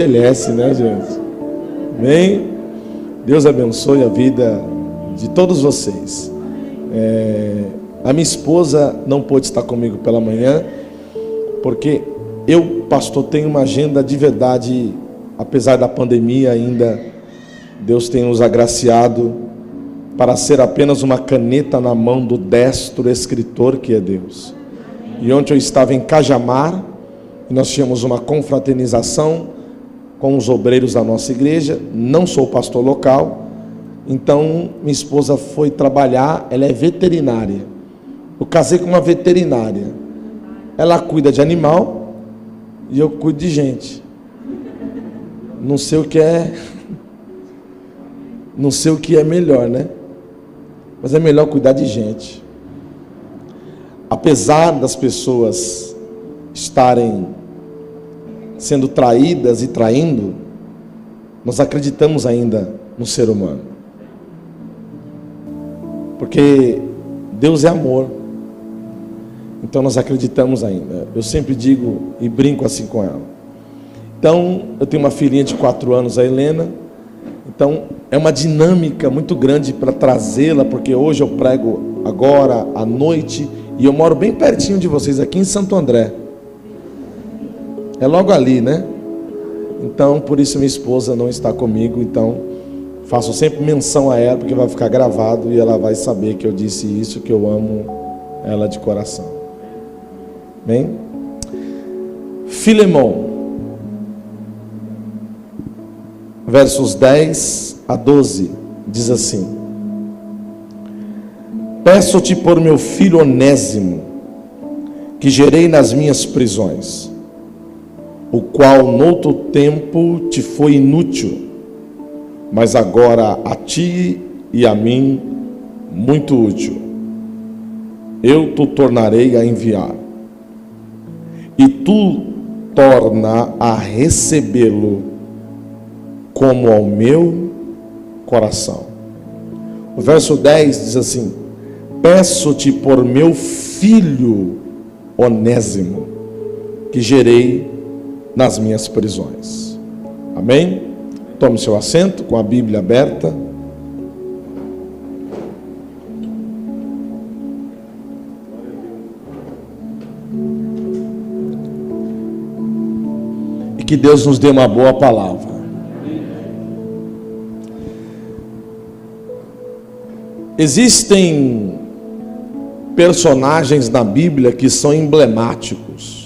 Envelhece, né, gente? Amém? Deus abençoe a vida de todos vocês. A minha esposa não pôde estar comigo pela manhã, porque eu, pastor, tenho uma agenda de verdade. Apesar da pandemia ainda, Deus tem nos agraciado para ser apenas uma caneta na mão do destro escritor que é Deus. E ontem eu estava em Cajamar, e nós tínhamos uma confraternização com os obreiros da nossa igreja. Não sou pastor local, então minha esposa foi trabalhar. Ela é veterinária. Eu casei com uma veterinária. Ela cuida de animal e eu cuido de gente. Não sei o que é melhor, né? Mas é melhor cuidar de gente. Apesar das pessoas estarem sendo traídas e traindo, nós acreditamos ainda no ser humano, porque Deus é amor. Então nós acreditamos ainda. Eu sempre digo e brinco assim com ela. Então eu tenho uma filhinha de 4 anos, a Helena. Então é uma dinâmica muito grande para trazê-la, porque hoje eu prego agora à noite e eu moro bem pertinho de vocês, aqui em Santo André. É logo ali, né? Então, por isso minha esposa não está comigo. Então, faço sempre menção a ela, porque vai ficar gravado e ela vai saber que eu disse isso, que eu amo ela de coração. Bem? Filemão, versos 10 a 12, diz assim: Peço-te por meu filho Onésimo, que gerei nas minhas prisões, o qual noutro tempo te foi inútil, mas agora a ti e a mim muito útil. Eu te tornarei a enviar, e tu torna a recebê-lo como ao meu coração. O verso 10 diz assim: Peço-te por meu filho Onésimo, que gerei nas minhas prisões. Amém? Tome seu assento com a Bíblia aberta. E que Deus nos dê uma boa palavra. Existem personagens na Bíblia que são emblemáticos,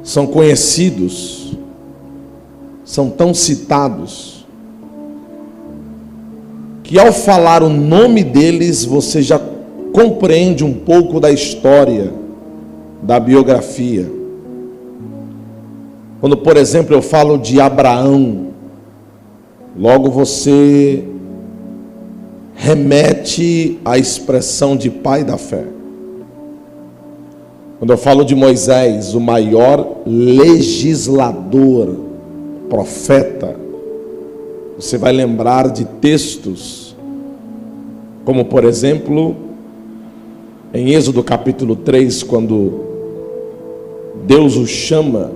são conhecidos, são tão citados, que ao falar o nome deles, você já compreende um pouco da história, da biografia. Quando, por exemplo, eu falo de Abraão, logo você remete à expressão de pai da fé. Quando eu falo de Moisés, o maior legislador, profeta, você vai lembrar de textos, como por exemplo, em Êxodo capítulo 3, quando Deus o chama,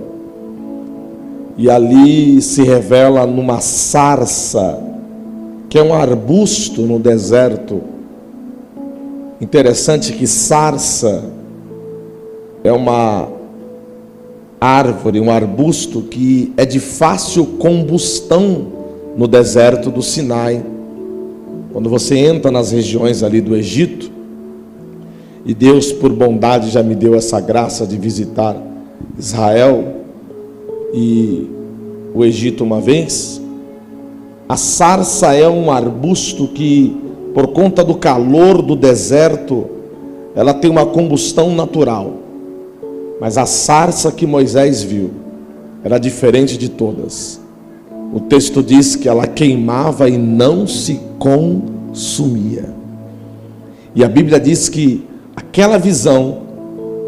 e ali se revela numa sarça, que é um arbusto no deserto. Interessante que sarça é uma árvore, um arbusto que é de fácil combustão no deserto do Sinai. Quando você entra nas regiões ali do Egito, e Deus por bondade já me deu essa graça de visitar Israel e o Egito uma vez, a sarça é um arbusto que, por conta do calor do deserto, ela tem uma combustão natural. Mas a sarça que Moisés viu era diferente de todas. O texto diz que ela queimava e não se consumia. E a Bíblia diz que aquela visão,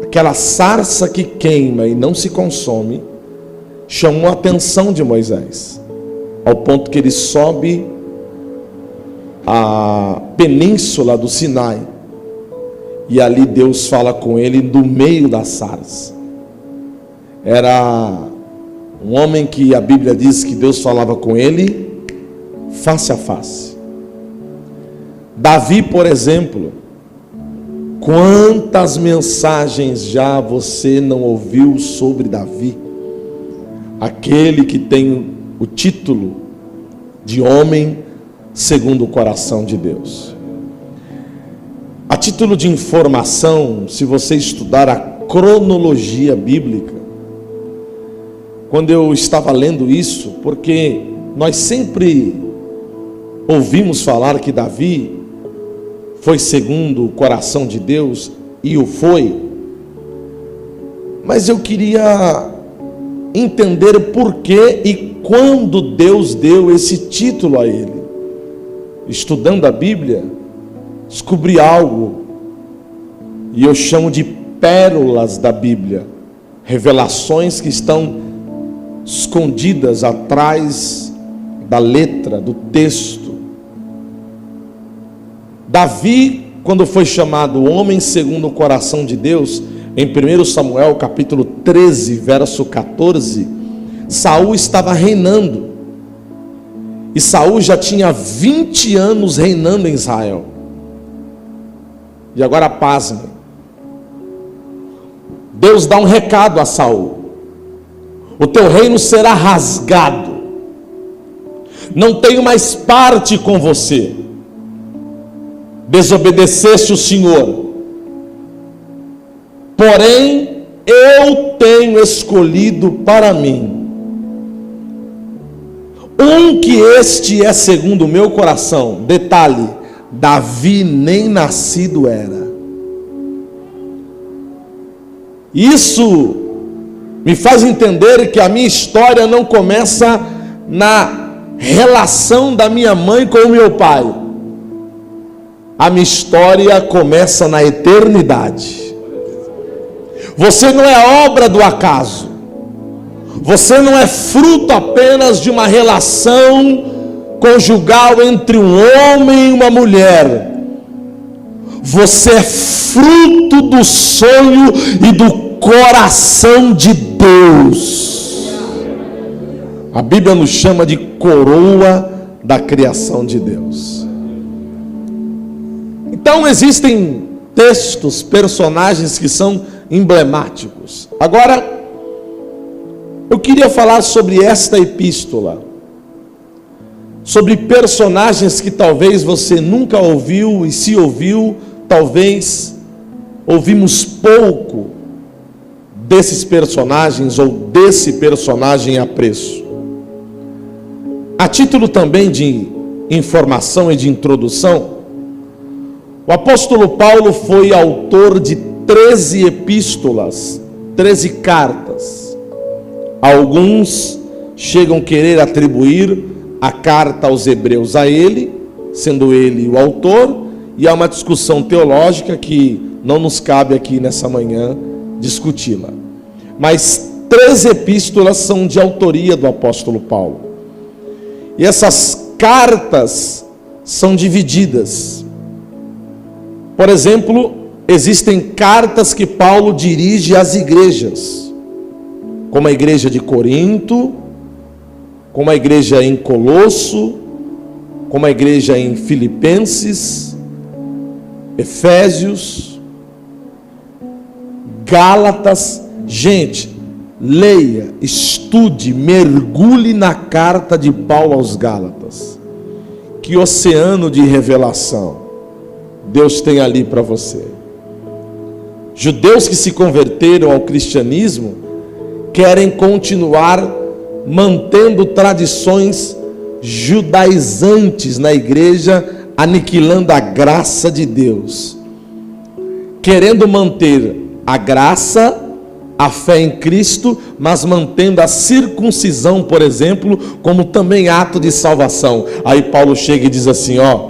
aquela sarça que queima e não se consome, chamou a atenção de Moisés, ao ponto que ele sobe a península do Sinai, e ali Deus fala com ele do meio da sarça. Era Um homem que a Bíblia diz que Deus falava com ele face a face. Davi, por exemplo, quantas mensagens já você não ouviu sobre Davi? Aquele que tem o título de homem segundo o coração de Deus. A título de informação, se você estudar a cronologia bíblica, quando eu estava lendo isso, porque nós sempre ouvimos falar que Davi foi segundo o coração de Deus, e o foi, mas eu queria entender por que e quando Deus deu esse título a ele. Estudando a Bíblia, descobri algo, e eu chamo de pérolas da Bíblia, revelações que estão escondidas atrás da letra, do texto. Davi, quando foi chamado homem segundo o coração de Deus, em 1 Samuel capítulo 13, verso 14, Saul estava reinando, e Saul já tinha 20 anos reinando em Israel. E agora pasme, Deus dá um recado a Saul: o teu reino será rasgado, não tenho mais parte com você, desobedeceste o Senhor, porém eu tenho escolhido para mim um que este é segundo o meu coração. Detalhe, Davi nem nascido era. Isso me faz entender que a minha história não começa na relação da minha mãe com o meu pai. A minha história começa na eternidade. Você não é obra do acaso. Você não é fruto apenas de uma relação conjugal entre um homem e uma mulher. Você é fruto do sonho e do coração de Deus. A Bíblia nos chama de coroa da criação de Deus. Então existem textos, personagens que são emblemáticos. Agora, eu queria falar sobre esta epístola, sobre personagens que talvez você nunca ouviu, e se ouviu, talvez ouvimos pouco desses personagens ou desse personagem a preço. A título também de informação e de introdução, o apóstolo Paulo foi autor de 13 epístolas, 13 cartas. Alguns chegam a querer atribuir a carta aos Hebreus a ele, sendo ele o autor, e há uma discussão teológica que não nos cabe aqui nessa manhã discuti-la. Mas 13 epístolas são de autoria do apóstolo Paulo. E essas cartas são divididas. Por exemplo, existem cartas que Paulo dirige às igrejas, como a igreja de Corinto, como a igreja em Colosso, como a igreja em Filipenses, Efésios, Gálatas. Gente, leia, estude, mergulhe na carta de Paulo aos Gálatas. Que oceano de revelação Deus tem ali para você. Judeus que se converteram ao cristianismo querem continuar mantendo tradições judaizantes na igreja, aniquilando a graça de Deus, querendo manter a graça, a fé em Cristo, mas mantendo a circuncisão, por exemplo, como também ato de salvação. Aí Paulo chega e diz assim: ó,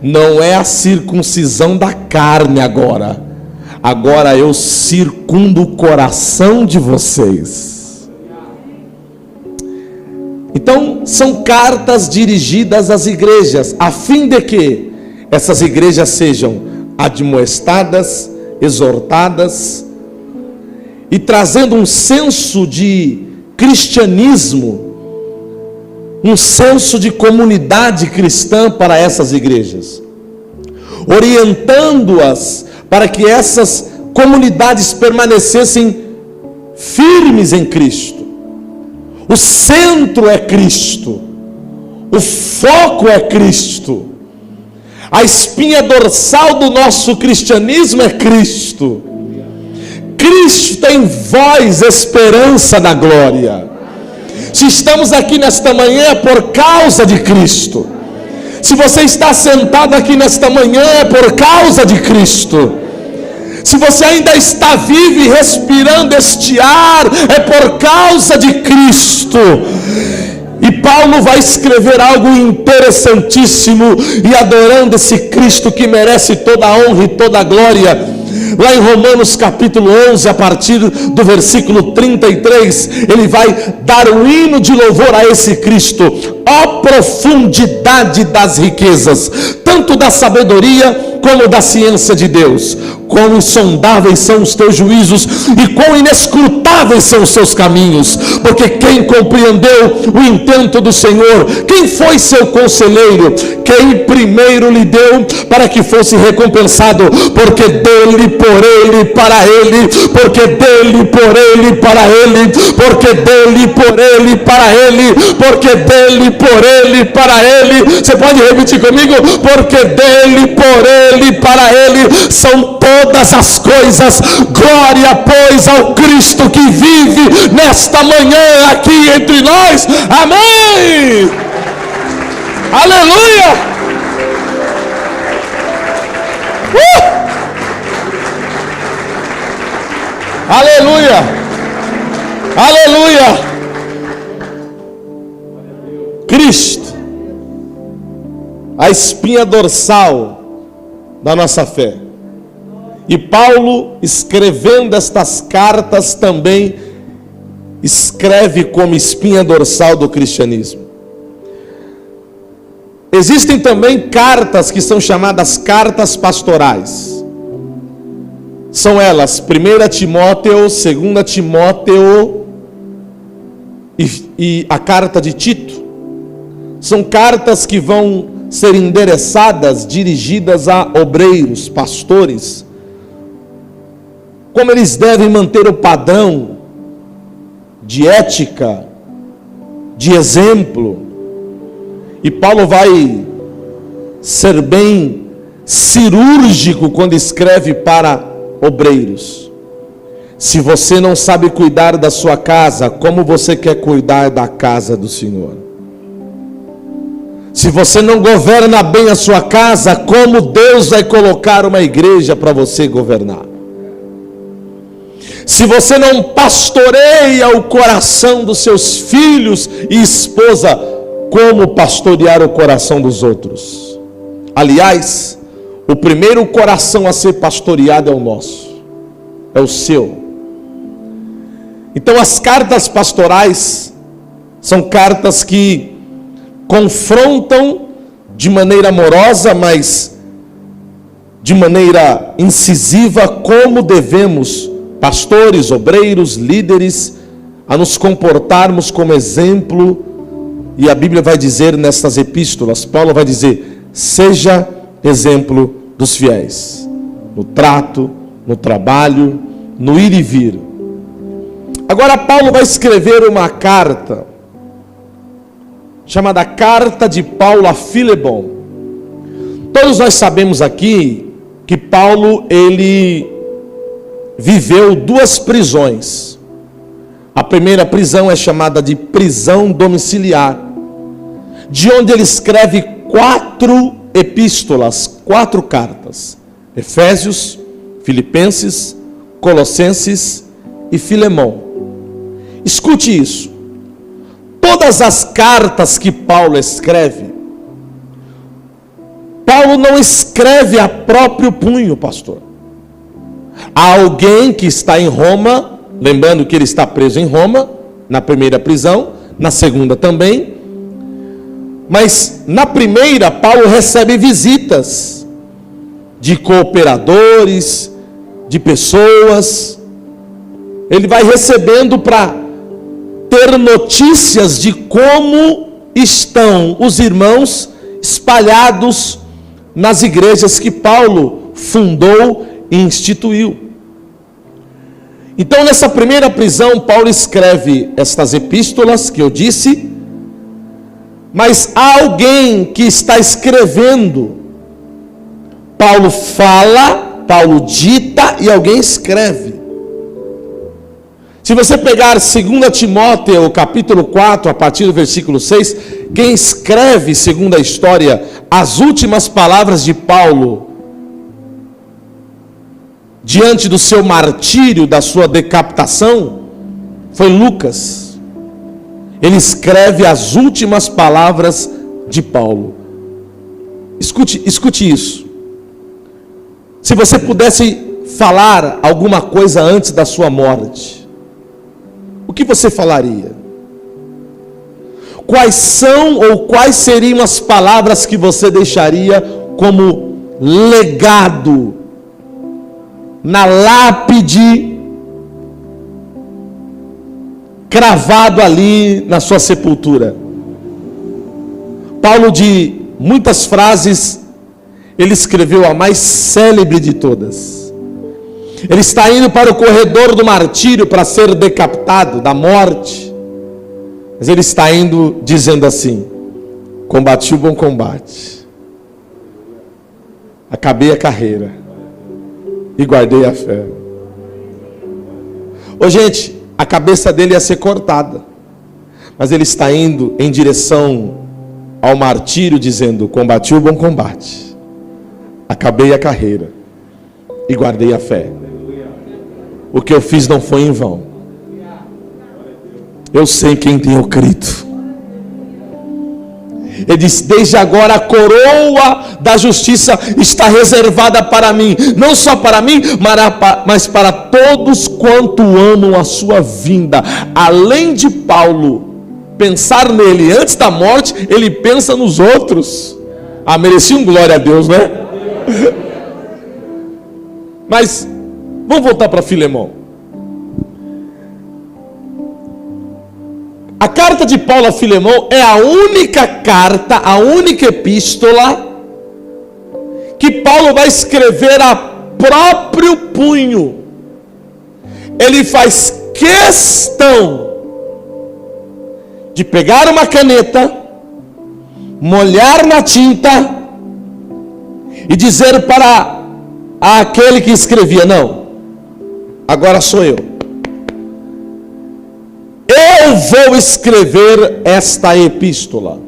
não é a circuncisão da carne agora eu circundo o coração de vocês. Então, são cartas dirigidas às igrejas, a fim de que essas igrejas sejam admoestadas, exortadas, e trazendo um senso de cristianismo, um senso de comunidade cristã para essas igrejas, orientando-as para que essas comunidades permanecessem firmes em Cristo. O centro é Cristo, o foco é Cristo, a espinha dorsal do nosso cristianismo é Cristo. Cristo tem em vós esperança da glória. Se estamos aqui nesta manhã é por causa de Cristo. Se você está sentado aqui nesta manhã é por causa de Cristo. Se você ainda está vivo e respirando este ar é por causa de Cristo. E Paulo vai escrever algo interessantíssimo, e adorando esse Cristo que merece toda a honra e toda a glória, lá em Romanos capítulo 11, a partir do versículo 33, ele vai dar um hino de louvor a esse Cristo. Ó profundidade das riquezas, tanto da sabedoria como da ciência de Deus. Quão insondáveis são os teus juízos e quão inescrutáveis são os seus caminhos. Porque quem compreendeu o intento do Senhor? Quem foi seu conselheiro? Quem primeiro lhe deu para que fosse recompensado? Porque dele, por ele, para ele, porque dele, por ele, para ele, porque dele, por ele, para ele, porque dele, por ele, para ele. Você pode repetir comigo? Porque dele, por ele, para ele são todas as coisas. Glória, pois, ao Cristo que vive nesta manhã aqui entre nós. Amém. Aleluia. Aleluia. Aleluia. Cristo, a espinha dorsal da nossa fé. E Paulo, escrevendo estas cartas, também escreve como espinha dorsal do cristianismo. Existem também cartas que são chamadas cartas pastorais. São elas 1 Timóteo, 2 Timóteo e a carta de Tito. São cartas que vão ser endereçadas, dirigidas a obreiros, pastores, como eles devem manter o padrão de ética, de exemplo. E Paulo vai ser bem cirúrgico quando escreve para obreiros. Se você não sabe cuidar da sua casa, como você quer cuidar da casa do Senhor? Se você não governa bem a sua casa, como Deus vai colocar uma igreja para você governar? Se você não pastoreia o coração dos seus filhos e esposa, como pastorear o coração dos outros? Aliás, o primeiro coração a ser pastoreado é o nosso, é o seu. Então as cartas pastorais são cartas que confrontam de maneira amorosa, mas de maneira incisiva, como devemos, pastores, obreiros, líderes, a nos comportarmos como exemplo. E a Bíblia vai dizer nestas epístolas, Paulo vai dizer: seja exemplo dos fiéis, no trato, no trabalho, no ir e vir. Agora Paulo vai escrever uma carta, chamada Carta de Paulo a Filemon. Todos nós sabemos aqui que Paulo, ele viveu duas prisões. A primeira prisão é chamada de prisão domiciliar, de onde ele escreve 4 epístolas, 4 cartas: Efésios, Filipenses, Colossenses e Filemão. Escute isso. Todas as cartas que Paulo escreve, Paulo não escreve a próprio punho, pastor. Há alguém que está em Roma, lembrando que ele está preso em Roma, na primeira prisão, na segunda também. Mas na primeira, Paulo recebe visitas de cooperadores, de pessoas. Ele vai recebendo para ter notícias de como estão os irmãos espalhados nas igrejas que Paulo fundou e instituiu. Então, nessa primeira prisão, Paulo escreve estas epístolas que eu disse, mas há alguém que está escrevendo. Paulo fala, Paulo dita e alguém escreve. Se você pegar 2 Timóteo capítulo 4, a partir do versículo 6, quem escreve, segundo a história, as últimas palavras de Paulo diante do seu martírio, da sua decapitação, foi Lucas. Ele escreve as últimas palavras de Paulo. Escute isso. Se você pudesse falar alguma coisa antes da sua morte, o que você falaria? Quais são ou quais seriam as palavras que você deixaria como legado na lápide, cravado ali na sua sepultura? Paulo, de muitas frases, ele escreveu a mais célebre de todas. Ele está indo para o corredor do martírio para ser decapitado, da morte. Mas ele está indo dizendo assim: combati o bom combate, acabei a carreira e guardei a fé. Ô gente, a cabeça dele ia ser cortada, mas ele está indo em direção ao martírio dizendo: combati o bom combate, acabei a carreira e guardei a fé. O que eu fiz não foi em vão. Eu sei quem tenho crido. Ele diz: desde agora a coroa da justiça está reservada para mim, não só para mim, mas para todos quanto amam a sua vinda. Além de Paulo pensar nele antes da morte, ele pensa nos outros. Ah, merecia um glória a Deus, né? Mas vamos voltar para Filemão. A carta de Paulo a Filemão é a única carta, a única epístola que Paulo vai escrever a próprio punho. Ele faz questão de pegar uma caneta, molhar na tinta e dizer para aquele que escrevia: não, agora sou eu. Eu vou escrever esta epístola.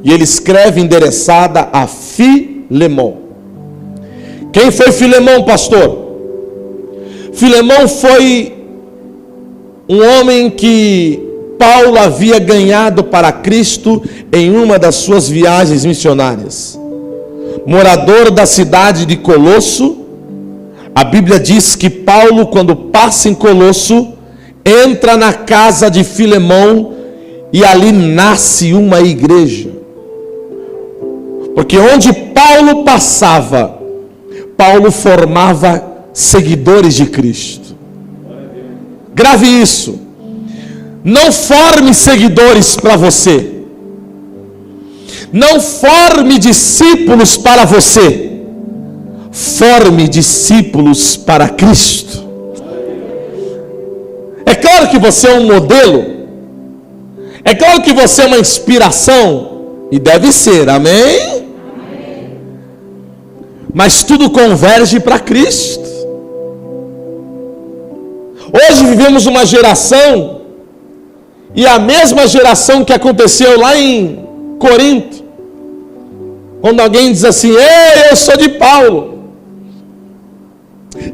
E ele escreve endereçada a Filemão. Quem foi Filemão, pastor? Filemão foi um homem que Paulo havia ganhado para Cristo em uma das suas viagens missionárias. Morador da cidade de Colosso. A Bíblia diz que Paulo, quando passa em Colosso, entra na casa de Filemão e ali nasce uma igreja. Porque onde Paulo passava, Paulo formava seguidores de Cristo. Grave isso. Não forme seguidores para você. Não forme discípulos para você. Forme discípulos para Cristo. É claro que você é um modelo. É claro que você é uma inspiração. E deve ser, amém? Mas tudo converge para Cristo. Hoje vivemos uma geração, e a mesma geração que aconteceu lá em Corinto, quando alguém diz assim: ei, eu sou de Paulo,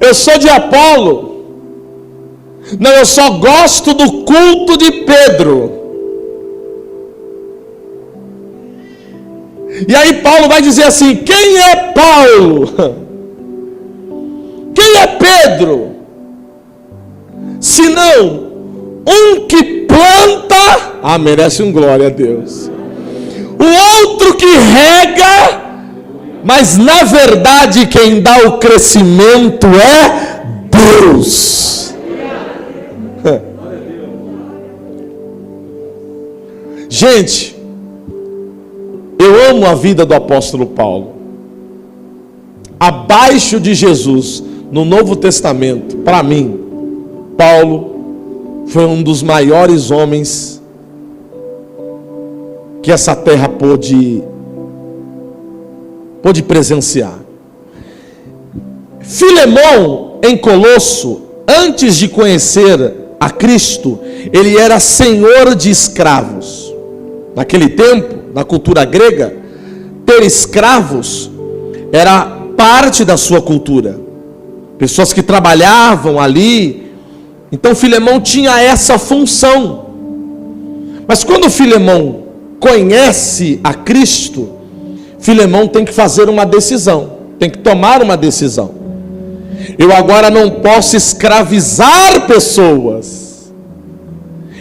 eu sou de Apolo, não, eu só gosto do culto de Pedro. E aí Paulo vai dizer assim: quem é Paulo? Quem é Pedro? Senão um que planta, merece um glória a Deus, o outro que rega, mas na verdade quem dá o crescimento é Deus. Gente, eu amo a vida do apóstolo Paulo. Abaixo de Jesus, no Novo Testamento, para mim, Paulo foi um dos maiores homens que essa terra pôde presenciar. Filemão, em Colosso, antes de conhecer a Cristo, ele era senhor de escravos. Naquele tempo, na cultura grega, ter escravos era parte da sua cultura. Pessoas que trabalhavam ali. Então Filemão tinha essa função. Mas quando Filemão conhece a Cristo, Filemão tem que fazer uma decisão, tem que tomar uma decisão. Eu agora não posso escravizar pessoas,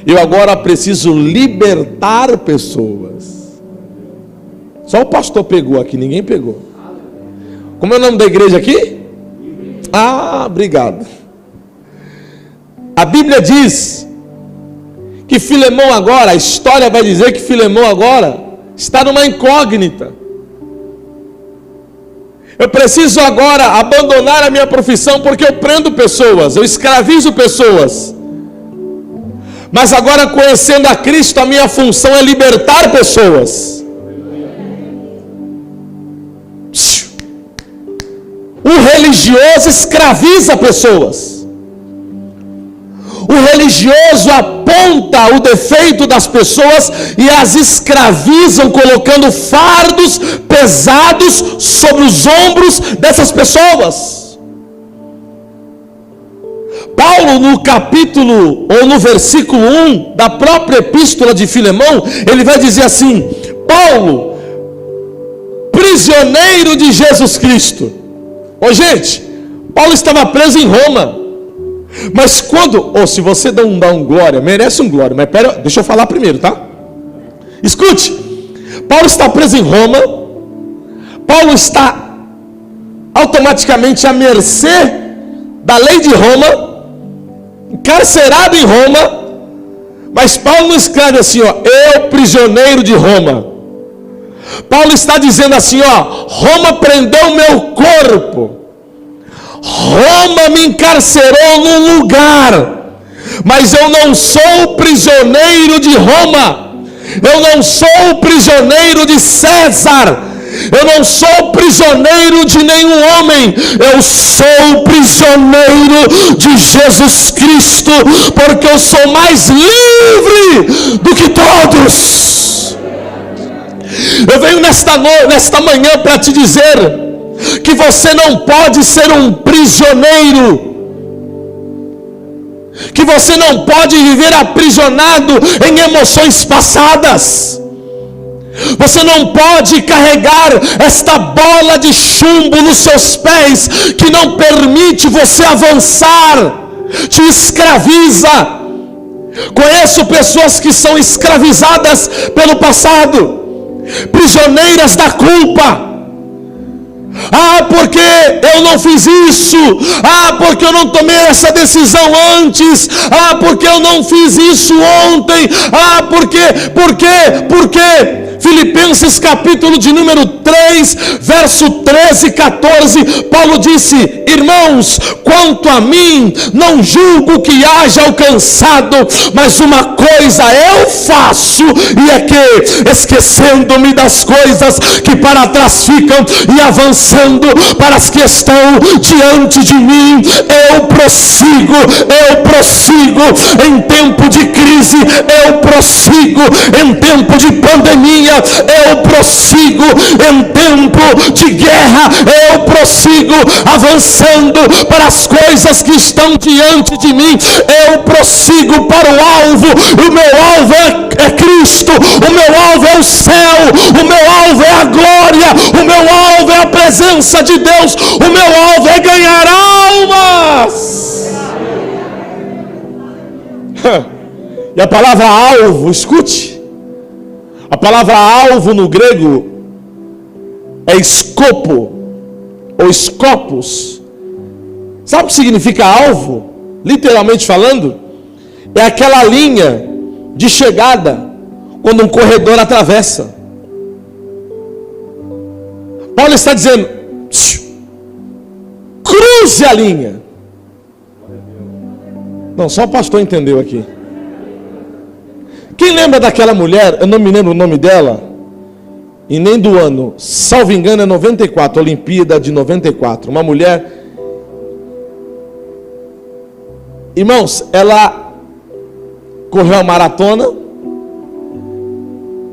eu agora preciso libertar pessoas. Só o pastor pegou aqui, ninguém pegou. Como é o nome da igreja aqui? Ah, obrigado. A Bíblia diz que Filemão agora, a história vai dizer que Filemão agora está numa incógnita. Eu preciso agora abandonar a minha profissão porque eu prendo pessoas, eu escravizo pessoas. Mas agora, conhecendo a Cristo, a minha função é libertar pessoas. O religioso escraviza pessoas. O religioso aponta o defeito das pessoas e as escravizam, colocando fardos pesados sobre os ombros dessas pessoas. Paulo, no capítulo, ou no versículo 1 da própria epístola de Filemão, ele vai dizer assim: Paulo, prisioneiro de Jesus Cristo. Ô gente, Paulo estava preso em Roma. Mas quando, se você dá um glória, merece um glória, mas pera, deixa eu falar primeiro, tá? Escute, Paulo está preso em Roma. Paulo está automaticamente à mercê da lei de Roma, encarcerado em Roma. Mas Paulo não escreve assim, eu prisioneiro de Roma. Paulo está dizendo assim, Roma prendeu meu corpo, Roma me encarcerou num lugar, mas eu não sou prisioneiro de Roma, eu não sou prisioneiro de César, eu não sou prisioneiro de nenhum homem, eu sou prisioneiro de Jesus Cristo, porque eu sou mais livre do que todos. Eu venho nesta manhã para te dizer que você não pode ser um prisioneiro, que você não pode viver aprisionado em emoções passadas. Você não pode carregar esta bola de chumbo nos seus pés, que não permite você avançar, te escraviza. Conheço pessoas que são escravizadas pelo passado, prisioneiras da culpa. Porque eu não fiz isso, porque eu não tomei essa decisão antes, porque eu não fiz isso ontem, por quê? Filipenses capítulo de número 3, verso 13 e 14, Paulo disse: irmãos, quanto a mim, não julgo que haja alcançado, mas uma coisa eu faço, e é que, esquecendo-me das coisas que para trás ficam, e avançando para as que estão diante de mim, eu prossigo, em tempo de crise, eu prossigo, em tempo de pandemia, eu prossigo, em tempo de guerra, eu prossigo, avançando para as coisas que estão diante de mim, eu prossigo para o alvo. O meu alvo é Cristo, o meu alvo é o céu, o meu alvo é a glória, o meu alvo é a presença de Deus, o meu alvo é ganhar almas. E a palavra alvo, escute, a palavra alvo no grego é escopo ou scopus. Sabe o que significa alvo? Literalmente falando, é aquela linha de chegada quando um corredor atravessa. Paulo está dizendo: cruze a linha. Não, só o pastor entendeu aqui. Quem lembra daquela mulher? Eu não me lembro o nome dela e nem do ano, salvo engano é 94, Olimpíada de 94. Uma mulher, irmãos, ela correu a maratona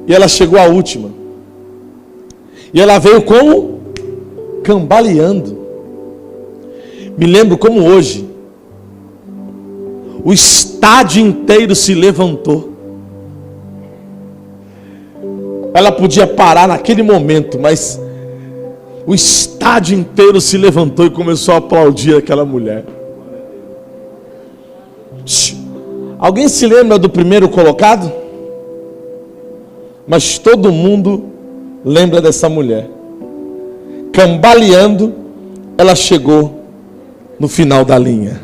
e ela chegou à última. E ela veio como? Cambaleando. Me lembro como hoje. O estádio inteiro se levantou. Ela podia parar naquele momento, mas o estádio inteiro se levantou e começou a aplaudir aquela mulher. Alguém se lembra do primeiro colocado? Mas todo mundo lembra dessa mulher. Cambaleando, ela chegou no final da linha.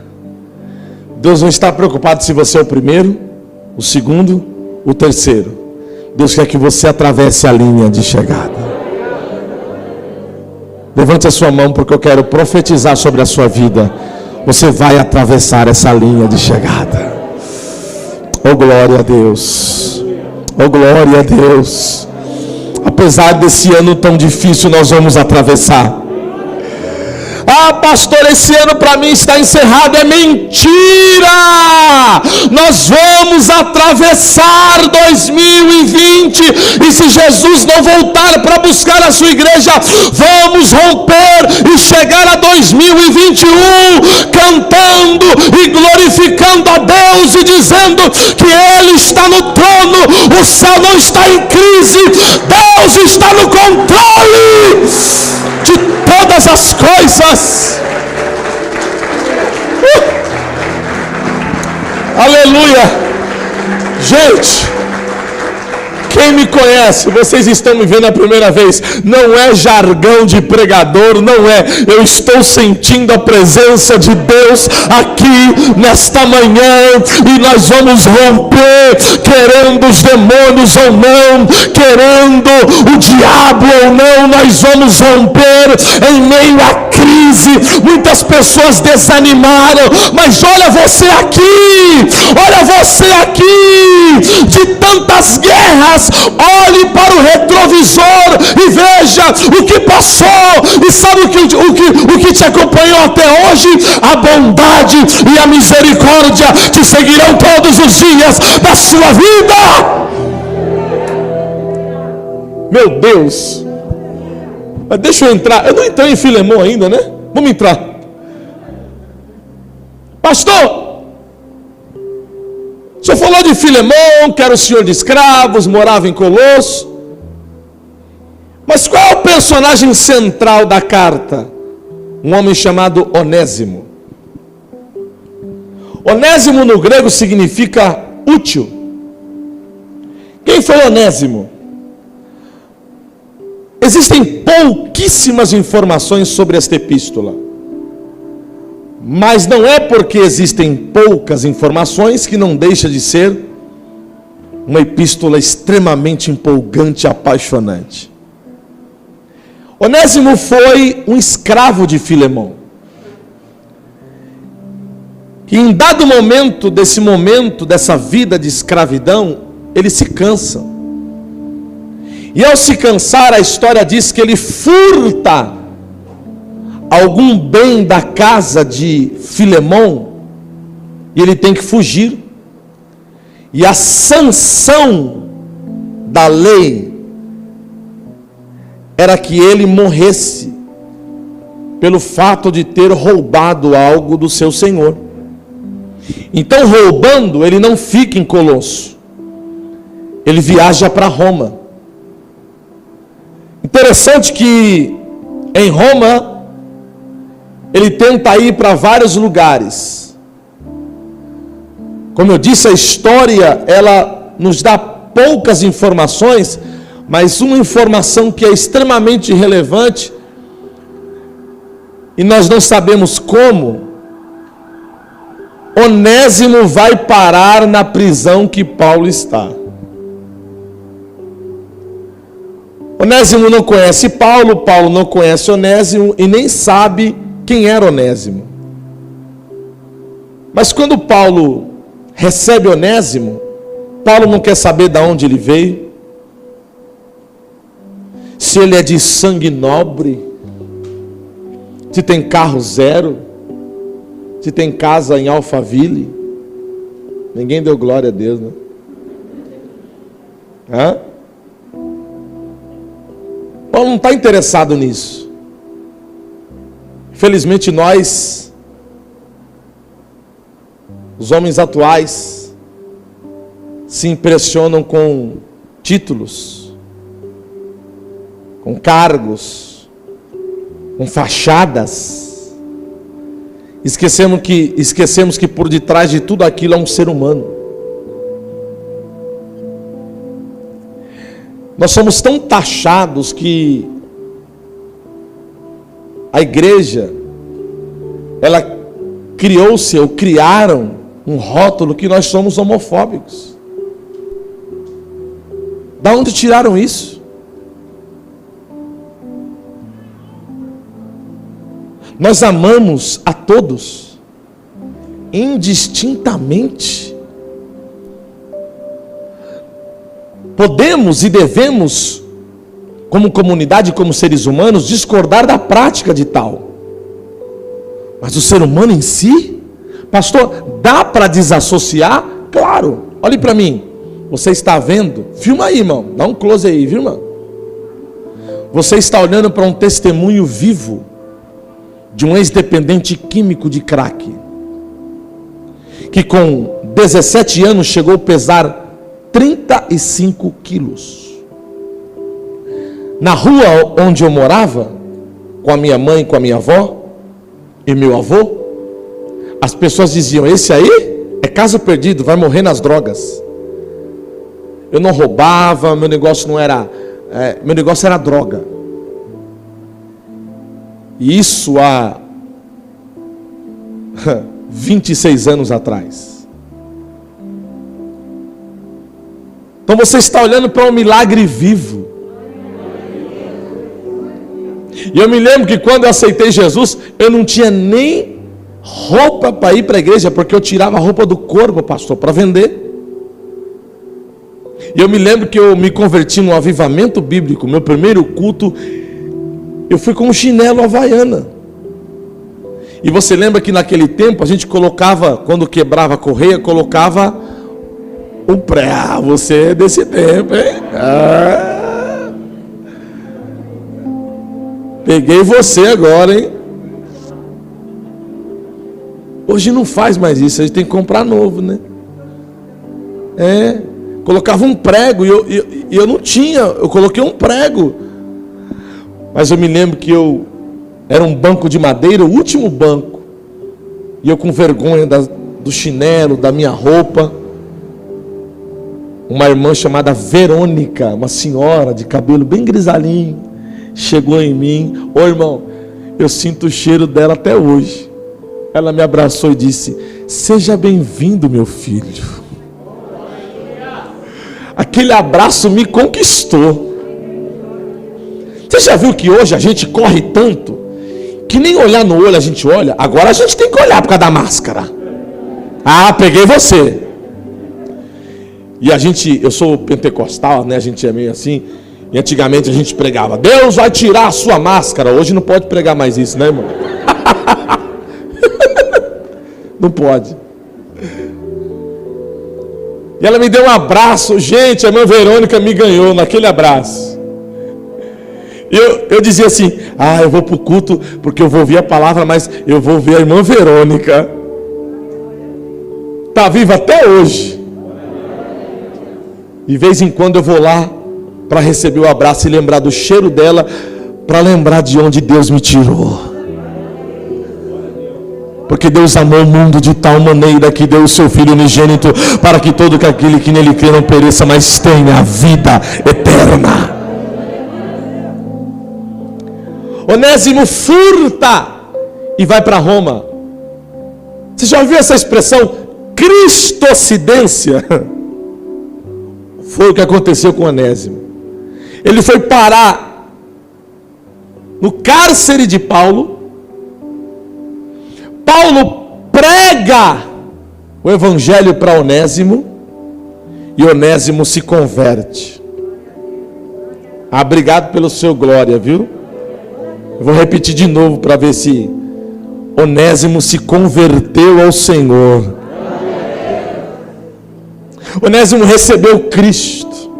Deus não está preocupado se você é o primeiro, o segundo, o terceiro. Deus quer que você atravesse a linha de chegada. Levante a sua mão, porque eu quero profetizar sobre a sua vida. Você vai atravessar essa linha de chegada. Oh, glória a Deus. Oh, glória a Deus. Apesar desse ano tão difícil, nós vamos atravessar. Ah, pastor, esse ano para mim está encerrado. É mentira! Nós vamos atravessar 2020. E se Jesus não voltar para buscar a sua igreja, vamos romper e chegar a 2021 cantando e glorificando a Deus e dizendo que Ele está no trono. O céu não está em crise. Deus está no controle de todas as coisas. Aleluia. Gente, quem me conhece, vocês estão me vendo a primeira vez, não é jargão de pregador, não é. Eu estou sentindo a presença de Deus aqui nesta manhã, e nós vamos romper, querendo os demônios ou não, querendo o diabo ou não, nós vamos romper em meio à crise. Muitas pessoas desanimaram, mas olha você aqui, de tantas guerras. Olhe para o retrovisor e veja o que passou. E sabe o que te acompanhou até hoje? A bondade e a misericórdia te seguirão todos os dias da sua vida. Meu Deus. Mas deixa eu entrar. Eu não entrei em Filemão ainda, né? Vamos entrar. Pastor, o senhor falou de Filemão, que era o senhor de escravos, morava em Colosso. Mas qual é o personagem central da carta? Um homem chamado Onésimo. Onésimo no grego significa útil. Quem foi Onésimo? Existem pouquíssimas informações sobre esta epístola. Mas não é porque existem poucas informações que não deixa de ser uma epístola extremamente empolgante e apaixonante. Onésimo foi um escravo de Filemão, que em dado momento dessa vida de escravidão, ele se cansa. E ao se cansar, a história diz que ele furta algum bem da casa de Filemão, e ele tem que fugir. E a sanção da lei era que ele morresse pelo fato de ter roubado algo do seu senhor. Então, roubando, ele não fica em Colosso, ele viaja para Roma. Interessante que em Roma ele tenta ir para vários lugares. Como eu disse, a história ela nos dá poucas informações, mas uma informação que é extremamente relevante, e nós não sabemos como. Onésimo vai parar na prisão que Paulo está. Onésimo não conhece Paulo, Paulo não conhece Onésimo e nem sabe quem era Onésimo. Mas quando Paulo recebe Onésimo, Paulo não quer saber de onde ele veio, se ele é de sangue nobre, se tem carro zero, se tem casa em Alphaville. Ninguém deu glória a Deus, né? Hã? Paulo não está interessado nisso. Infelizmente nós, os homens atuais, se impressionam com títulos, com cargos, com fachadas. Esquecemos que por detrás de tudo aquilo há um ser humano. Nós somos tão taxados que a igreja, ela criou-se, ou criaram um rótulo que nós somos homofóbicos. Da onde tiraram isso? Nós amamos a todos, indistintamente. Podemos e devemos, como comunidade, como seres humanos, discordar da prática de tal. Mas o ser humano em si, pastor, dá para desassociar? Claro. Olhe para mim. Você está vendo? Filma aí, irmão. Dá um close aí, viu, irmão? Você está olhando para um testemunho vivo de um ex-dependente químico de crack, que com 17 anos chegou a pesar 35 quilos. Na rua onde eu morava, com a minha mãe, com a minha avó e meu avô, as pessoas diziam: esse aí é caso perdido, vai morrer nas drogas. Eu não roubava, meu negócio não era, meu negócio era droga. E isso há 26 anos atrás. Então você está olhando para um milagre vivo. E eu me lembro que quando eu aceitei Jesus, eu não tinha nem roupa para ir para a igreja, porque eu tirava a roupa do corpo, pastor, para vender. E eu me lembro que eu me converti no avivamento bíblico, meu primeiro culto, eu fui com um chinelo havaiana. E você lembra que naquele tempo a gente colocava, quando quebrava a correia, colocava um pré. Ah, você é desse tempo, hein? Ah. Peguei você agora, hein? Hoje não faz mais isso, a gente tem que comprar novo, né? Colocava um prego e eu não tinha, eu coloquei um prego. Mas eu me lembro que era um banco de madeira, o último banco. E eu com vergonha do chinelo, da minha roupa. Uma irmã chamada Verônica, uma senhora de cabelo bem grisalhinho, chegou em mim. Ô irmão, eu sinto o cheiro dela até hoje. Ela me abraçou e disse: seja bem-vindo, meu filho. Aquele abraço me conquistou. Você já viu que hoje a gente corre tanto que nem olhar no olho a gente olha? Agora a gente tem que olhar por causa da máscara. Ah, peguei você. E eu sou pentecostal, né? A gente é meio assim. E antigamente a gente pregava: Deus vai tirar a sua máscara. Hoje não pode pregar mais isso, né, irmão? Não pode. E ela me deu um abraço. Gente, a irmã Verônica me ganhou naquele abraço. Eu dizia assim: eu vou para o culto porque eu vou ouvir a palavra, mas eu vou ver a irmã Verônica. Está viva até hoje. De vez em quando eu vou lá para receber o abraço e lembrar do cheiro dela, para lembrar de onde Deus me tirou. Porque Deus amou o mundo de tal maneira que deu o seu Filho unigênito, para que todo aquele que nele crê não pereça, mas tenha a vida eterna. Onésimo furta e vai para Roma. Você já ouviu essa expressão? Cristocidência. Foi o que aconteceu com Onésimo. ele foi parar no cárcere de Paulo. Paulo prega o evangelho para Onésimo, e Onésimo se converte. Obrigado pelo seu glória, viu? Eu vou repetir de novo para ver se Onésimo se converteu ao Senhor. Onésimo recebeu Cristo.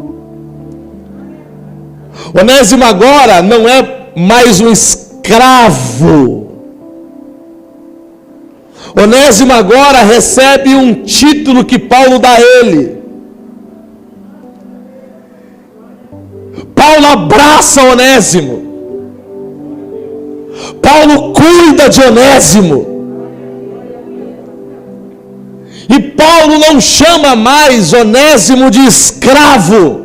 Onésimo agora não é mais um escravo. Onésimo agora recebe um título que Paulo dá a ele. Paulo abraça Onésimo. Paulo cuida de Onésimo. E Paulo não chama mais Onésimo de escravo.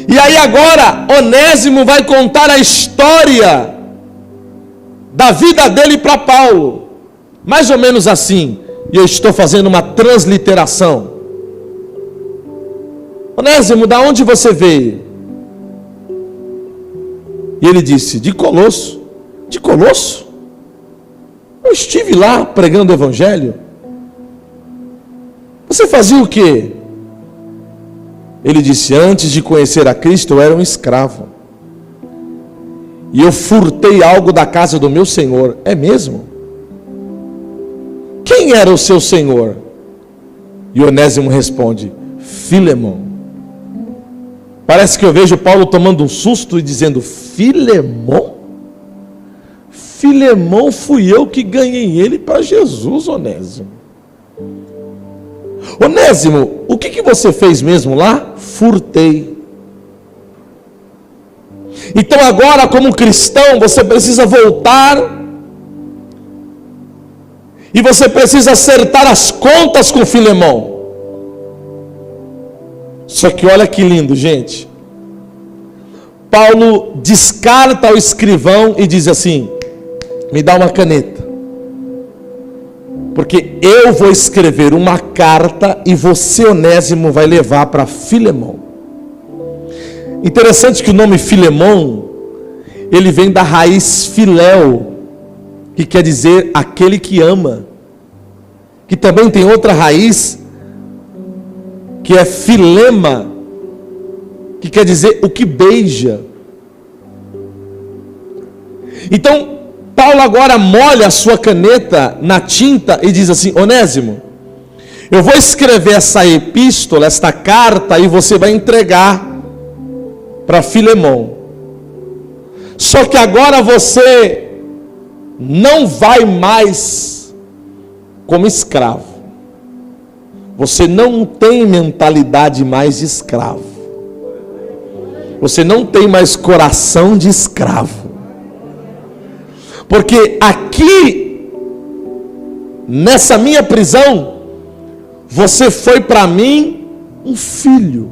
E aí agora Onésimo vai contar a história da vida dele para Paulo. Mais ou menos assim. E eu estou fazendo uma transliteração. Onésimo, da onde você veio? E ele disse: de Colosso. De Colosso? Eu estive lá pregando o evangelho. Você fazia o quê? Ele disse: antes de conhecer a Cristo eu era um escravo, e eu furtei algo da casa do meu senhor. É mesmo? Quem era o seu senhor? E Onésimo responde: Filemão. Parece que eu vejo Paulo tomando um susto e dizendo: Filemão? Filemão fui eu que ganhei ele para Jesus, Onésimo. Onésimo, o que você fez mesmo lá? Furtei. Então agora, como cristão, você precisa voltar e você precisa acertar as contas com Filemão. Só que olha que lindo, gente. Paulo descarta o escrivão e diz assim: me dá uma caneta, porque eu vou escrever uma carta e você, Onésimo, vai levar para Filemão. Interessante que o nome Filemão, ele vem da raiz filéu, que quer dizer aquele que ama, que também tem outra raiz, que é filema, que quer dizer o que beija. Então, Paulo agora molha a sua caneta na tinta e diz assim: Onésimo, eu vou escrever essa epístola, esta carta, e você vai entregar para Filemão. Só que agora você não vai mais como escravo. Você não tem mentalidade mais de escravo. Você não tem mais coração de escravo. Porque aqui, nessa minha prisão, você foi para mim um filho.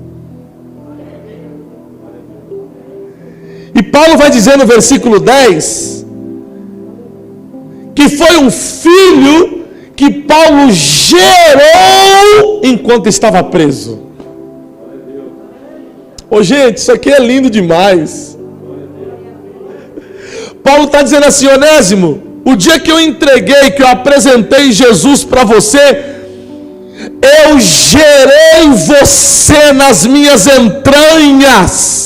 E Paulo vai dizer no versículo 10, que foi um filho que Paulo gerou enquanto estava preso. Ô gente, isso aqui é lindo demais. Paulo está dizendo assim: Onésimo, o dia que eu entreguei, que eu apresentei Jesus para você, eu gerei você nas minhas entranhas.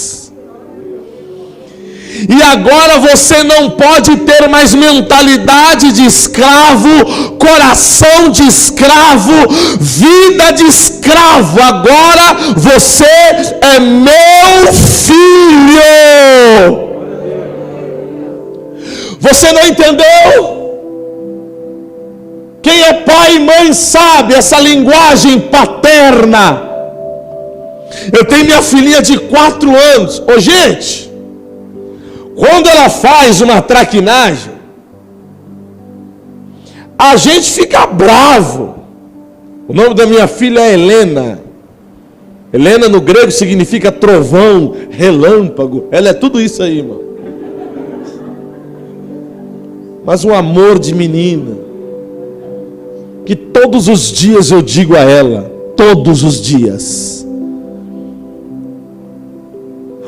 E agora você não pode ter mais mentalidade de escravo, coração de escravo, vida de escravo. Agora você é meu filho. Você não entendeu? Quem é pai e mãe sabe essa linguagem paterna. Eu tenho minha filhinha de 4 anos. Ô gente, quando ela faz uma traquinagem, a gente fica bravo. O nome da minha filha é Helena. Helena no grego significa trovão, relâmpago. Ela é tudo isso aí, irmão. Mas um amor de menina, que todos os dias eu digo a ela, todos os dias: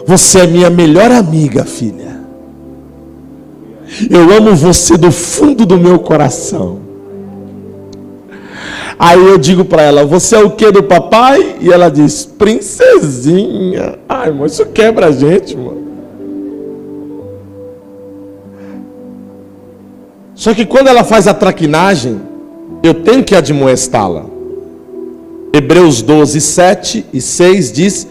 Você é minha melhor amiga, filha. Eu amo você do fundo do meu coração. Aí eu digo para ela: você é o que do papai? E ela diz: princesinha. Ai, irmão, isso quebra a gente, mano. Só que quando ela faz a traquinagem, eu tenho que admoestá-la. Hebreus 12, 7 e 6 diz: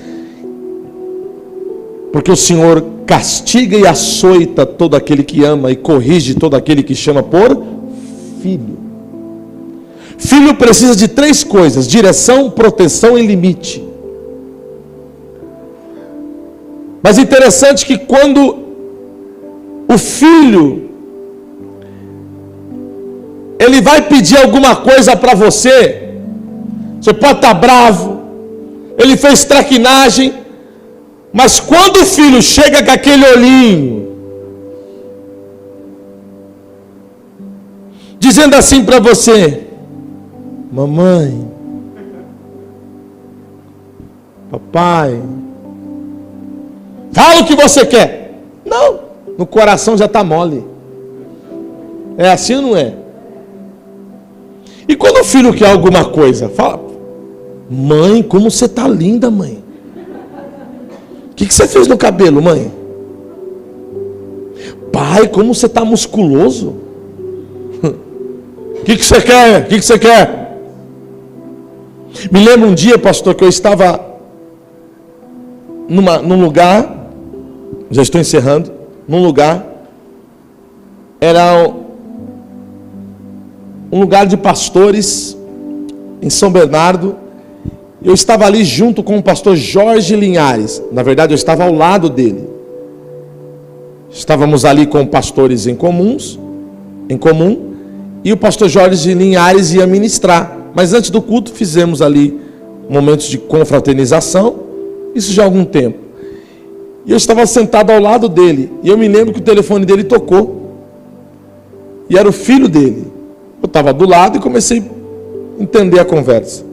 porque o Senhor castiga e açoita todo aquele que ama e corrige todo aquele que chama por filho. Filho precisa de 3 coisas: direção, proteção e limite. Mas interessante que quando o filho ele vai pedir alguma coisa para você, você pode estar bravo, ele fez traquinagem, mas quando o filho chega com aquele olhinho, dizendo assim para você: mamãe, papai, fala o que você quer. Não, no coração já está mole. É assim ou não é? E quando o filho quer alguma coisa, fala: mãe, como você está linda, mãe. O que você fez no cabelo, mãe? Pai, como você está musculoso. O que você quer? O que você quer? Me lembro um dia, pastor, que eu estava num lugar, já estou encerrando, num lugar, era um lugar de pastores em São Bernardo. Eu estava ali junto com o pastor Jorge Linhares. Na verdade, eu estava ao lado dele. Estávamos ali com pastores em comum, e o pastor Jorge Linhares ia ministrar. Mas antes do culto fizemos ali momentos de confraternização, isso já há algum tempo. E eu estava sentado ao lado dele, e eu me lembro que o telefone dele tocou, e era o filho dele. Eu estava do lado e comecei a entender a conversa.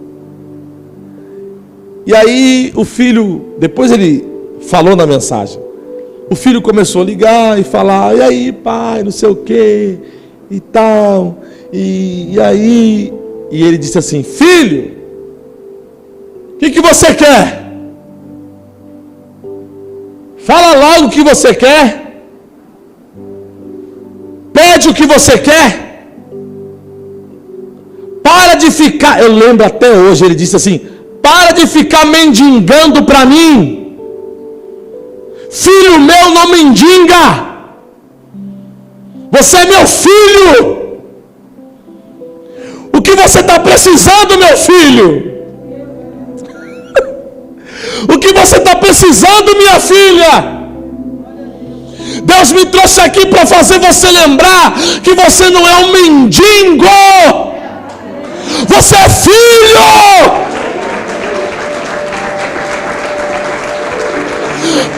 E aí o filho, depois ele falou na mensagem, o filho começou a ligar e falar: e aí pai, não sei o que e tal, e aí, e ele disse assim: filho, o que você quer? Fala logo o que você quer, pede o que você quer. Para de ficar, eu lembro até hoje, ele disse assim: para de ficar mendigando para mim. Filho meu não mendiga. Você é meu filho. O que você está precisando, meu filho? O que você está precisando, minha filha? Deus me trouxe aqui para fazer você lembrar que você não é um mendigo. Você é filho.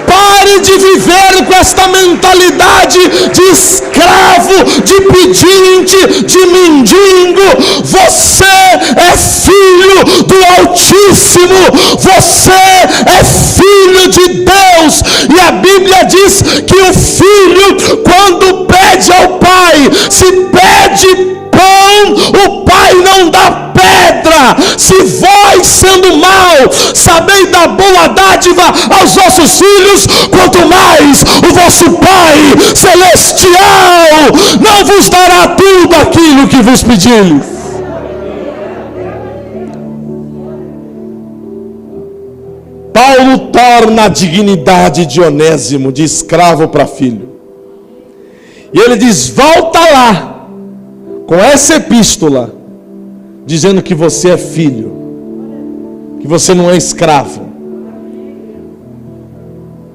Pare de viver com esta mentalidade de escravo, de pedinte, de mendigo. Você é filho do Altíssimo. Você é filho de Deus. E a Bíblia diz que o filho, quando pede ao pai, se pede pão, o pai não dá pedra. Se vós, sendo mau, sabeis dar boa dádiva aos vossos filhos, quanto mais o vosso Pai Celestial não vos dará tudo aquilo que vos pedires. Paulo torna a dignidade de Onésimo de escravo para filho. E ele diz: volta lá com essa epístola, dizendo que você é filho, que você não é escravo.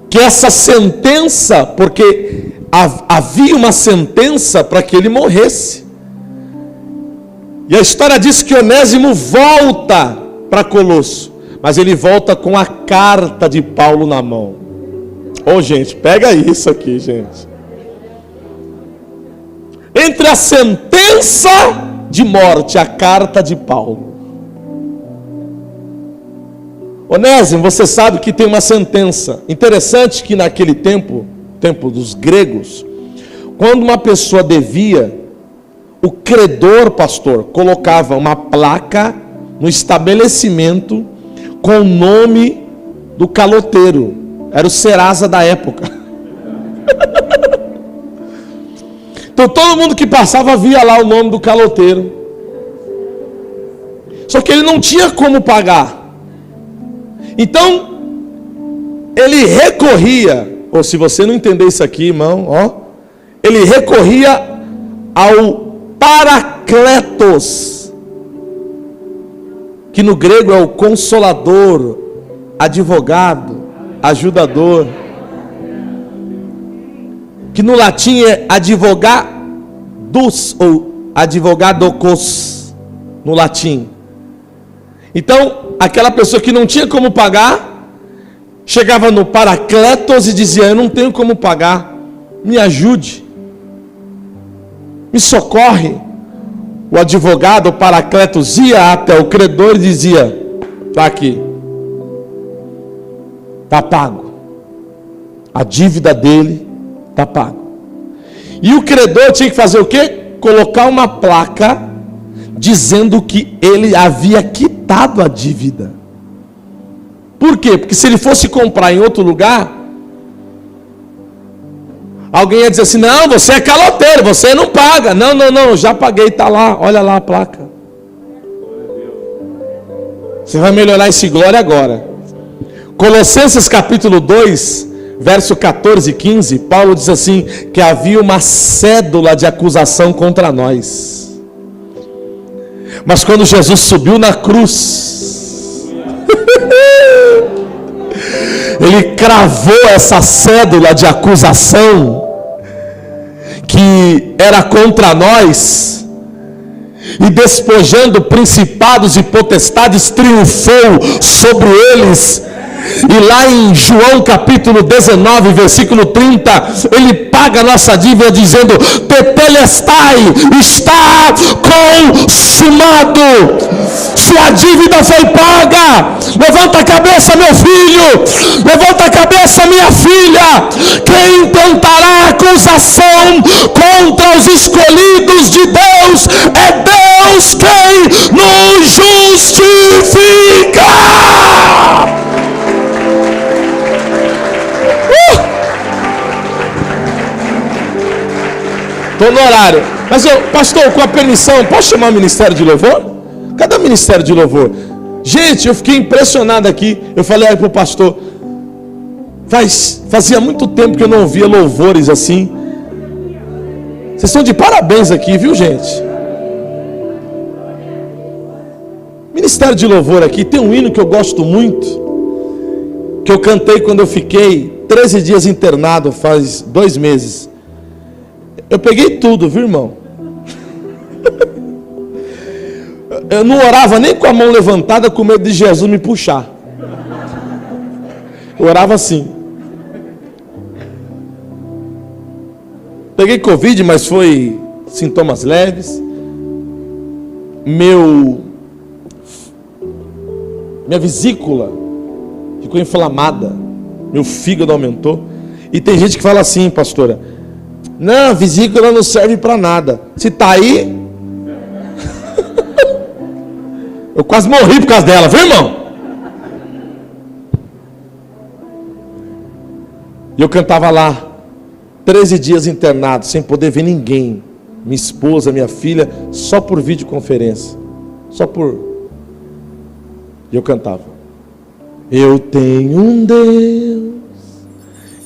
Que essa sentença, porque havia uma sentença para que ele morresse. E a história diz que Onésimo volta para Colosso, mas ele volta com a carta de Paulo na mão. Ô gente, pega isso aqui, gente. Entre a sentença de morte, a carta de Paulo. Onésimo, você sabe que tem uma sentença. Interessante que naquele tempo dos gregos, quando uma pessoa devia, o credor, pastor, colocava uma placa no estabelecimento com o nome do caloteiro. Era o Serasa da época. Então todo mundo que passava via lá o nome do caloteiro. Só que ele não tinha como pagar. Então ele recorria, ou se você não entender isso aqui, irmão, ele recorria ao Paracletos, que no grego é o consolador, advogado, ajudador, que no latim é advogadus ou advogadocos no latim. Então, aquela pessoa que não tinha como pagar, chegava no Paracletos e dizia: eu não tenho como pagar, me ajude, me socorre. O advogado, o Paracletos, ia até o credor e dizia: está aqui, está pago, a dívida dele está pago. E o credor tinha que fazer o quê? Colocar uma placa dizendo que ele havia quitado a dívida. Por quê? Porque se ele fosse comprar em outro lugar, alguém ia dizer assim: não, você é caloteiro, você não paga. Não, já paguei, está lá, olha lá a placa. Você vai melhorar esse glória agora. Colossenses capítulo 2, verso 14 e 15, Paulo diz assim, que havia uma cédula de acusação contra nós. Mas quando Jesus subiu na cruz, ele cravou essa cédula de acusação que era contra nós, e despojando principados e potestades, triunfou sobre eles. E lá em João capítulo 19, versículo 30, ele paga a nossa dívida dizendo: tetelestai, está consumado. Sua dívida foi paga. Levanta a cabeça, meu filho, levanta a cabeça, minha filha. Quem tentará acusação contra os escolhidos de Deus? É Deus quem nos justifica. Estou no horário. Mas pastor, com a permissão, posso chamar o ministério de louvor? Cadê o ministério de louvor? Gente, eu fiquei impressionado aqui. Eu falei para o pastor, fazia muito tempo que eu não ouvia louvores assim. Vocês estão de parabéns aqui, viu, gente? Ministério de louvor aqui. Tem um hino que eu gosto muito, que eu cantei quando eu fiquei 13 dias internado, faz 2 meses. Eu peguei tudo, viu, irmão? Eu não orava nem com a mão levantada, com medo de Jesus me puxar. Eu orava assim. Peguei Covid, mas foi sintomas leves. Minha vesícula ficou inflamada. Meu fígado aumentou. E tem gente que fala assim, pastora: não, a vesícula não serve para nada. Se está aí, eu quase morri por causa dela, viu, irmão? E eu cantava lá 13 dias internado, sem poder ver ninguém. Minha esposa, minha filha, só por videoconferência. E eu cantava: eu tenho um Deus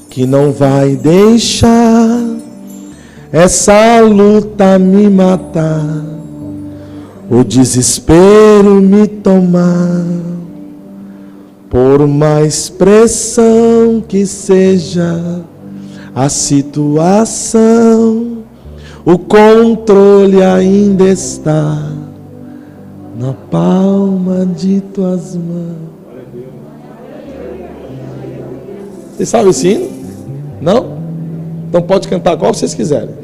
que não vai deixar essa luta me matar, o desespero me tomar. Por mais pressão que seja a situação, o controle ainda está na palma de tuas mãos. Vocês sabem esse hino? Não? Então pode cantar qual vocês quiserem.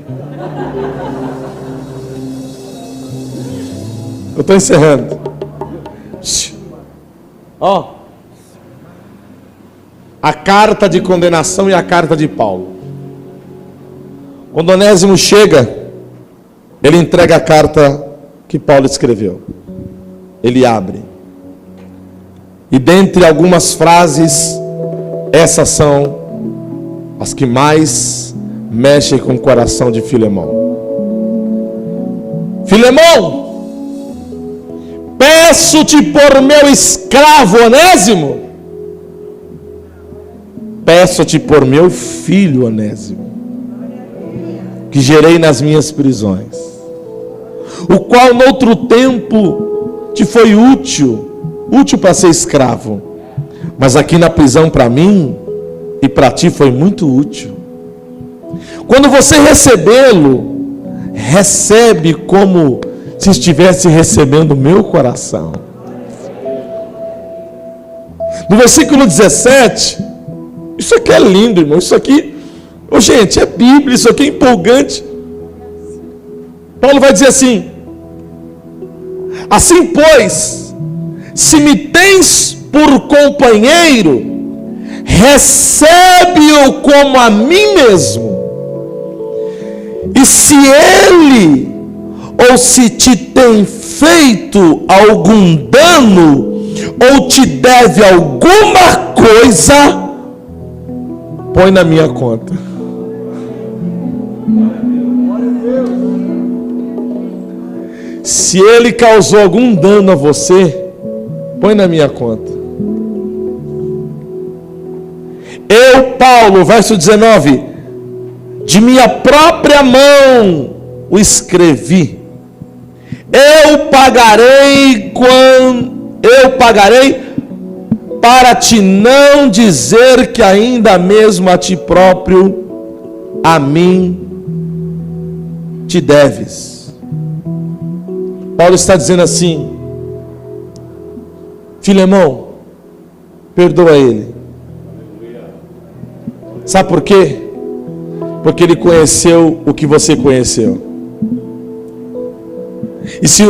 Eu estou encerrando. Ó, a carta de condenação e a carta de Paulo. Quando Onésimo chega, ele entrega a carta que Paulo escreveu. Ele abre. E dentre algumas frases, essas são as que mais mexem com o coração de Filemão. Filemão, peço-te por meu escravo Onésimo, peço-te por meu filho Onésimo, que gerei nas minhas prisões, o qual noutro tempo te foi útil para ser escravo, mas aqui na prisão para mim e para ti foi muito útil. Quando você recebê-lo, recebe como se estivesse recebendo o meu coração. No versículo 17, isso aqui é lindo, irmão, isso aqui, gente, é Bíblia, isso aqui é empolgante. Paulo vai dizer assim: assim pois, se me tens por companheiro, recebe-o como a mim mesmo. E se ele ou se te tem feito algum dano ou te deve alguma coisa, põe na minha conta. Se ele causou algum dano a você, põe na minha conta. Eu, Paulo, verso 19, de minha própria mão o escrevi. Eu pagarei para te não dizer que ainda mesmo a ti próprio, a mim te deves. Paulo está dizendo assim: Filemão, perdoa ele. Sabe por quê? Porque ele conheceu o que você conheceu. E se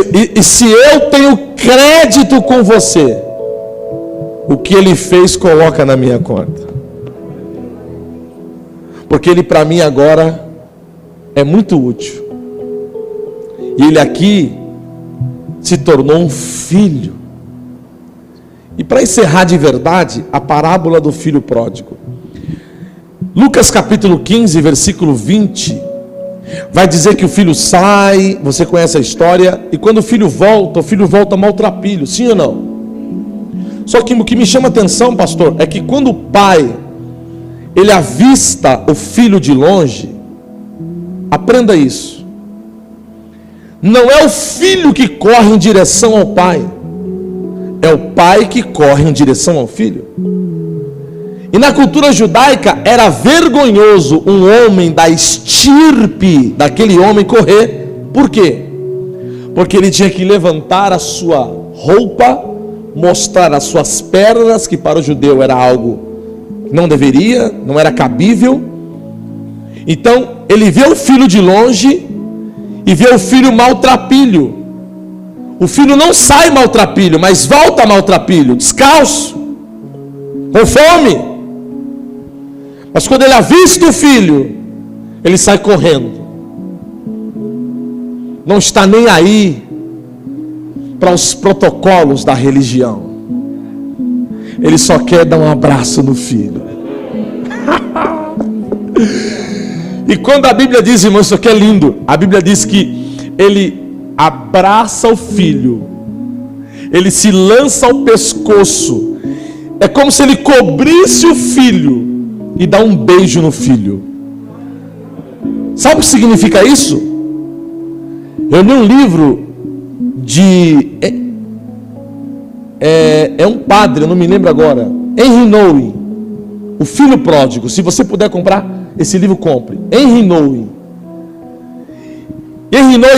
eu tenho crédito com você, o que ele fez coloca na minha conta. Porque ele para mim agora é muito útil. E ele aqui se tornou um filho. E para encerrar de verdade, a parábola do filho pródigo. Lucas capítulo 15, versículo 20, vai dizer que o filho sai, você conhece a história, e quando o filho volta maltrapilho, sim ou não? Só que o que me chama a atenção, pastor, é que quando o pai, ele avista o filho de longe, aprenda isso, não é o filho que corre em direção ao pai, é o pai que corre em direção ao filho. E na cultura judaica era vergonhoso um homem da estirpe daquele homem correr. Por quê? Porque ele tinha que levantar a sua roupa, mostrar as suas pernas, que para o judeu era algo que não deveria, não era cabível. Então ele vê o filho de longe e vê o filho maltrapilho. O filho não sai maltrapilho, mas volta maltrapilho, descalço, com fome. Mas quando ele avista o filho, ele sai correndo. Não está nem aí para os protocolos da religião. Ele só quer dar um abraço no filho. E quando a Bíblia diz, irmão, isso aqui é lindo. A Bíblia diz que ele abraça o filho, ele se lança ao pescoço. É como se ele cobrisse o filho e dá um beijo no filho. Sabe o que significa isso? Eu li um livro de um padre, eu não me lembro agora, Henry Nouwen, O Filho Pródigo. Se você puder comprar esse livro, compre. Henry Nouwen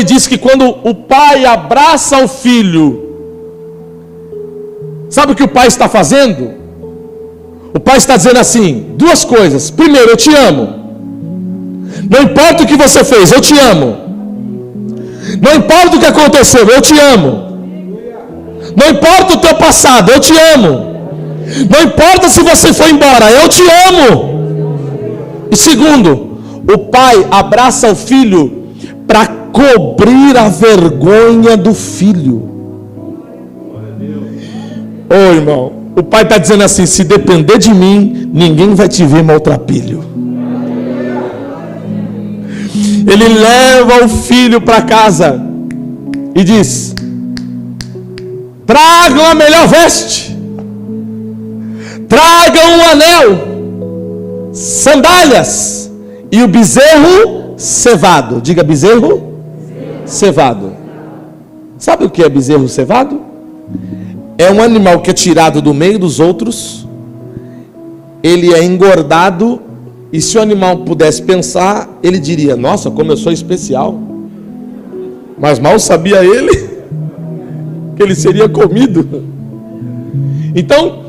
diz que quando o pai abraça o filho, sabe o que o pai está fazendo? O pai está dizendo assim, duas coisas. Primeiro, eu te amo. Não importa o que você fez, eu te amo. Não importa o que aconteceu, eu te amo. Não importa o teu passado, eu te amo. Não importa se você foi embora, eu te amo. E segundo, o pai abraça o filho para cobrir a vergonha do filho. Ô irmão, o pai está dizendo assim: se depender de mim, ninguém vai te ver maltrapilho. Ele leva o filho para casa e diz: tragam a melhor veste, tragam um anel, sandálias e o bezerro cevado. Diga: bezerro cevado. Sabe o que é bezerro cevado? É um animal que é tirado do meio dos outros, ele é engordado, e se o animal pudesse pensar, ele diria: nossa, como eu sou especial. Mas mal sabia ele que ele seria comido. Então,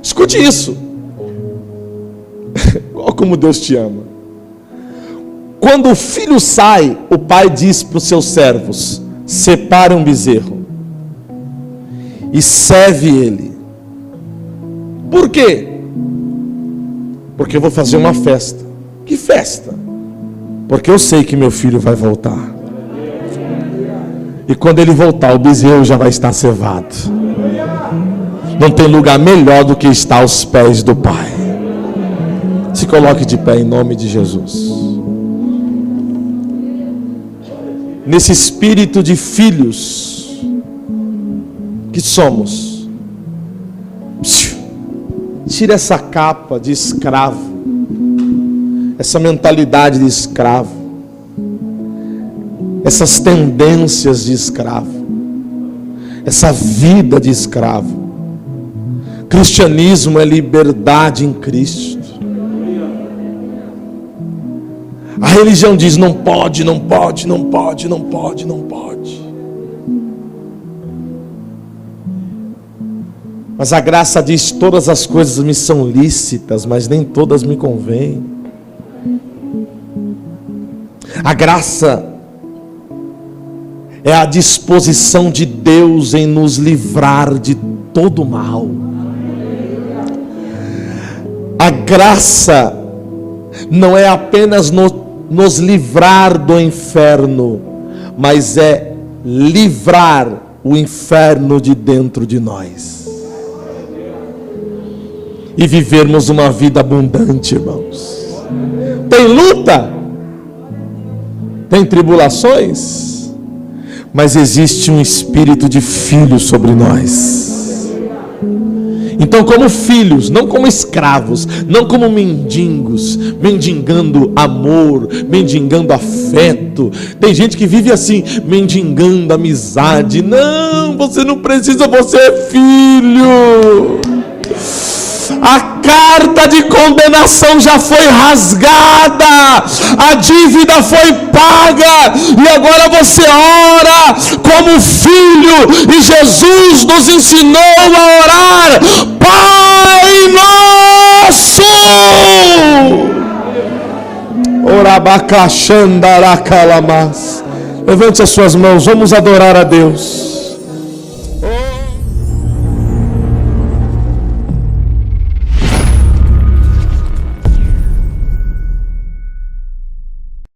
escute isso. Olha como Deus te ama. Quando o filho sai, o pai diz para os seus servos: separe um bezerro e serve ele. Por quê? Porque eu vou fazer uma festa. Que festa? Porque eu sei que meu filho vai voltar. E quando ele voltar, o bezerro já vai estar cevado. Não tem lugar melhor do que estar aos pés do Pai. Se coloque de pé em nome de Jesus. Nesse espírito de filhos que somos, tira essa capa de escravo, essa mentalidade de escravo, essas tendências de escravo, essa vida de escravo. Cristianismo é liberdade em Cristo. A religião diz: não pode, não pode, não pode, não pode, não pode. Mas a graça diz: todas as coisas me são lícitas, mas nem todas me convêm. A graça é a disposição de Deus em nos livrar de todo mal. A graça não é apenas nos livrar do inferno, mas é livrar o inferno de dentro de nós. E vivermos uma vida abundante, irmãos. Tem luta, tem tribulações, mas existe um espírito de filho sobre nós. Então, como filhos, não como escravos, não como mendigos, mendigando amor, mendigando afeto. Tem gente que vive assim, mendigando amizade. Não, você não precisa, você é filho. A carta de condenação já foi rasgada, a dívida foi paga, e agora você ora como filho, e Jesus nos ensinou a orar: Pai Nosso. Orabacachandaracalamás. Levante as suas mãos, vamos adorar a Deus.